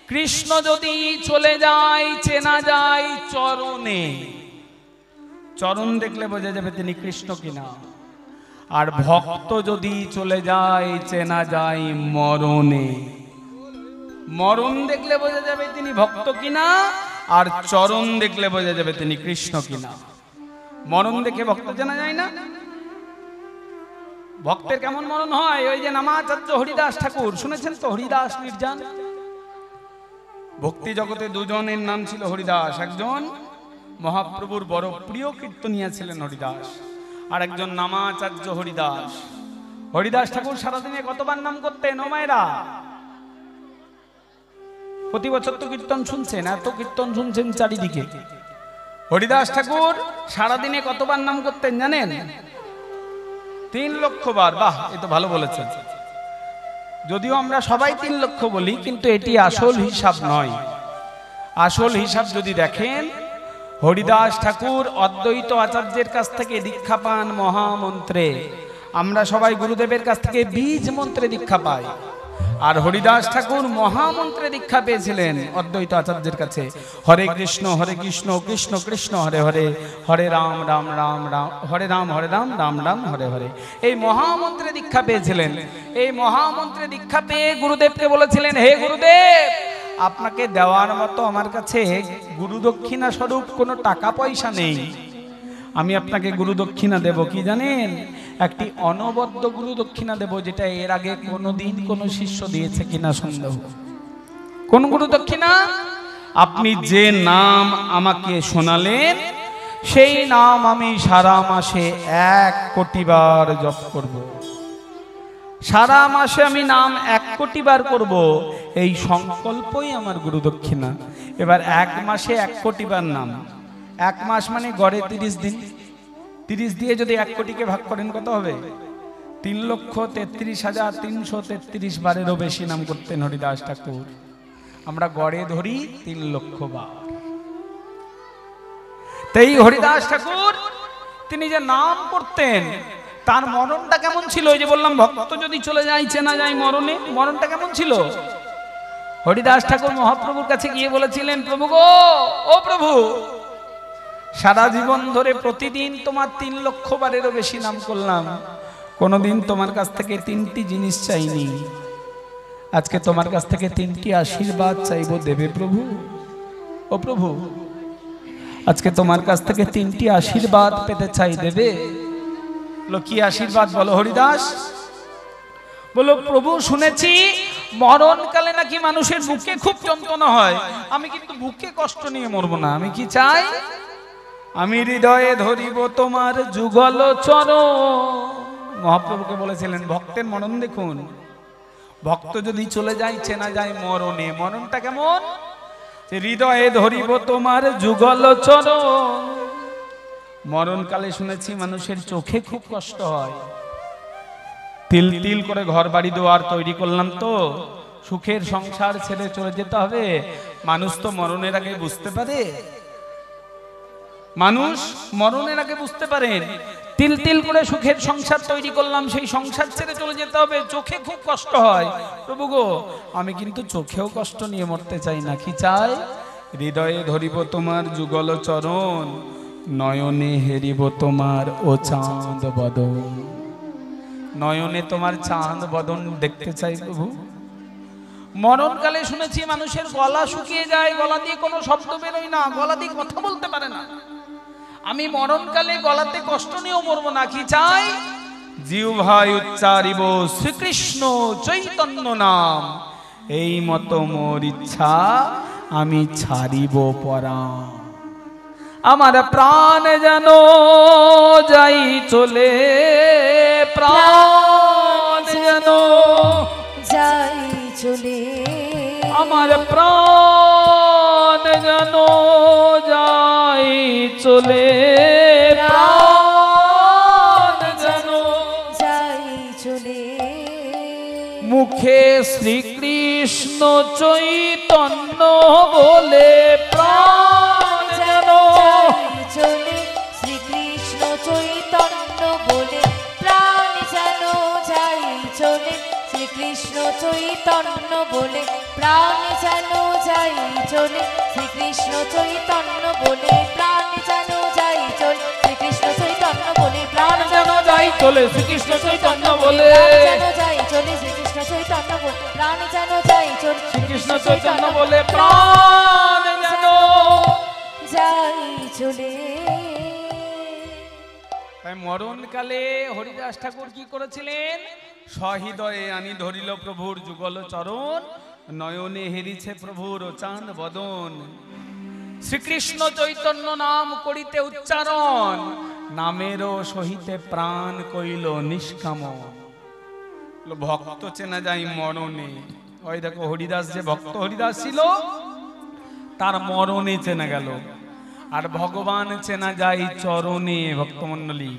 কৃষ্ণ যদি চলে যায় চেনা যায় চরণে, চরণ দেখলে বোঝা যাবে তিনি কৃষ্ণ কিনা। আর ভক্ত যদি চলে যায় চেনা যায় মরণে, মরণ দেখলে বোঝা যাবে তিনি ভক্ত কিনা, আর চরণ দেখলে বোঝা যাবে তিনি কৃষ্ণ কিনা। মরণ দেখে ভক্ত জানা যায় না। ভক্তের কেমন মরণ হয়? ওই যে নামাচার্য হরিদাস ঠাকুর, শুনেছেন তো? হরিদাস নির্জান। ভক্তি জগতে দুজনের নাম ছিল হরিদাস। একজন মহাপ্রভুর বড় প্রিয় কীর্তনিয়া ছিলেন হরিদাস, আর একজন নামাচার্য হরিদাস। হরিদাস ঠাকুর সারাদিনে কতবার নাম করতেন ও মায়েরা? প্রতি বছর তো কীর্তন শুনছেন, এত কীর্তন শুনছেন চারিদিকে। হরিদাস ঠাকুর সারাদিনে কতবার নাম করতেন জানেন? 3 লক্ষ বার। বাহ, এ তো ভালো বলেছেন। যদিও আমরা সবাই 3 লক্ষ বলি, কিন্তু এটি আসল হিসাব নয়। আসল হিসাব যদি দেখেন, হরিদাস ঠাকুর অদ্বৈত আচার্যের কাছ থেকে দীক্ষা পান মহামন্ত্রে। আমরা সবাই গুরুদেবের কাছ থেকে বীজ মন্ত্রে দীক্ষা পাই, আর হরিদাস ঠাকুর মহামন্ত্রে দীক্ষা পেয়েছিলেন অদ্বৈত আচার্যের কাছে। হরে কৃষ্ণ কৃষ্ণ কৃষ্ণ হরে হরে, হরে রাম রাম রাম রাম, হরে রাম রাম রাম হরে হরে। এই মহামন্ত্রে দীক্ষা পেয়েছিলেন। এই মহামন্ত্রে দীক্ষা পেয়ে গুরুদেবকে বলেছিলেন, হে গুরুদেব, আপনাকে দেওয়ার মতো আমার কাছে গুরু দক্ষিণা স্বরূপ কোনো টাকা পয়সা নেই। আমি আপনাকে গুরু দক্ষিণা দেব কি জানেন? একটি অনবদ্য গুরু দক্ষিণা দেব, যেটা এর আগে কোনোদিন কোনো শিষ্য দিয়েছে কিনা সন্দেহ। কোন গুরু দক্ষিণা? আপনি যে নাম আমাকে শোনালেন, সেই নাম আমি সারা মাসে 1 কোটি বার জপ করব। সারা মাসে আমি নাম 1 কোটি বার করব, এই সংকল্পই আমার গুরু দক্ষিণা। এবার 1 মাসে 1 কোটি বার নাম, 1 মাস মানে গড়ে 30 দিন। 30 দিয়ে যদি 1 কোটিকে ভাগ করেন কত হবে? 3,33,333 বারেরও বেশি নাম করতেন হরিদাস ঠাকুর। আমরা গড়ে ধরি 3 লক্ষ বার। তাই হরিদাস ঠাকুর তিনি যে নাম করতেন, তার মরণটা কেমন ছিল? ওই যে বললাম, ভক্ত যদি চলে যায় চেনা যায় মরণে। মরণটা কেমন ছিল? হরিদাস ঠাকুর মহাপ্রভুর কাছে গিয়ে বলেছিলেন, প্রভু গো, ও প্রভু, সারা জীবন ধরে প্রতিদিন তোমার 3 লক্ষ বারেরও বেশি নাম করলাম, কোনোদিন তোমার কাছ থেকে 3টি জিনিস চাইনি। আজকে তোমার কাছ থেকে 3টি আশীর্বাদ চাইবো, দেবে প্রভু? ও প্রভু, আজকে তোমার কাছ থেকে 3টি আশীর্বাদ পেতে চাই, দেবে? বলো, কি আশীর্বাদ বলো হরিদাস? বলো, প্রভু শুনেছি মরণকালে নাকি মানুষের বুকে খুব যন্ত্রণা হয়, আমি কিন্তু বুকে কষ্ট নিয়ে মরবো না। আমি কি চাই? আমি হৃদয়ে ধরিব তোমার যুগল চরণ। মহাপ্রভুকে বলেছিলেন, ভক্তের মরণ দেখুন। ভক্ত যদি চলে যায় চেনা যায় মরণে। মরণটা কেমন? হৃদয়ে ধরিব তোমার যুগল চরণ। মরণকালে শুনেছি মানুষের চোখে খুব কষ্ট হয়। তিল তিল করে ঘর বাড়ি দুয়ার তৈরি করলাম, তো সুখের সংসার ছেড়ে চলে যেতে হবে। মানুষ তো মরণের আগে বুঝতে পারে। মানুষ মরণের আগে বুঝতে পারেন। তিল তিল করে সুখের সংসার তৈরি করলাম, সেই সংসার ছেড়ে চলে যেতে হবে, চোখে খুব কষ্ট হয়। প্রভু গো, আমি কিন্তু চোখেও কষ্ট নিয়ে মরতে চাই না। কি চাই? হৃদয়ে ধরিব তোমার যুগল চরণ, নয়নে হেরিব তোমার ও চাঁদ বদন। নয়নে তোমার চাঁদ বদন দেখতে চাই প্রভু। মরণকালে শুনেছি মানুষের গলা শুকিয়ে যায়, গলা দিয়ে কোনো শব্দ বেরোয় না, গলা দিয়ে কথা বলতে পারে না। আমি মরণকালে গলাতে কষ্ট নিয়েও মরবো না। কি চাই? জিহ্বায় উচ্চারিব শ্রীকৃষ্ণ চৈতন্য নাম, এই মতো মোর ইচ্ছা আমি ছাড়িব পরাণ। আমার প্রাণ যেন যাই চলে, প্রাণ যেন যাই চলে, আমার প্রাণ যেন যাই চলে, প্রাণ যেন যাই চলে। মুখে শ্রীকৃষ্ণ চৈতন্য বলে, প্রাণ যেন চলে, শ্রীকৃষ্ণ চৈতন্য বলে, প্রাণ যেন যাই চলে, শ্রীকৃষ্ণ চৈতন্য বলে, প্রাণ যেন যাই চলে শ্রীকৃষ্ণ চৈতন্য বলে প্রাণ যেন যাই চলে শ্রীকৃষ্ণ চৈতন্য বলে প্রাণ যেন যাই চলে শ্রীকৃষ্ণ চৈতন্য বলে যেন যাই চলে শ্রীকৃষ্ণ চৈতন্য বলে প্রাণ যেন যাই চলে শ্রীকৃষ্ণ চৈতন্য বলে প্রাণ যেন যাই চলে। তাই মরণকালে হরিদাস ঠাকুর কি করেছিলেন? সহৃদয়ে আনি ধরিল প্রভুর যুগল চরণ, নয়নে হেরিছে প্রভুর চাঁদ বদন। শ্রীকৃষ্ণ চৈতন্য নাম করিতে উচ্চারণ, নামেরও সহিতে প্রাণ কইল নিষ্কাম। ভক্ত চেনা যায় মরণে। ওই দেখো হরিদাস যে ভক্ত হরিদাস ছিল তার মরণে চেনা গেল, আর ভগবান চেনা যায় চরণে। ভক্তমণ্ডলী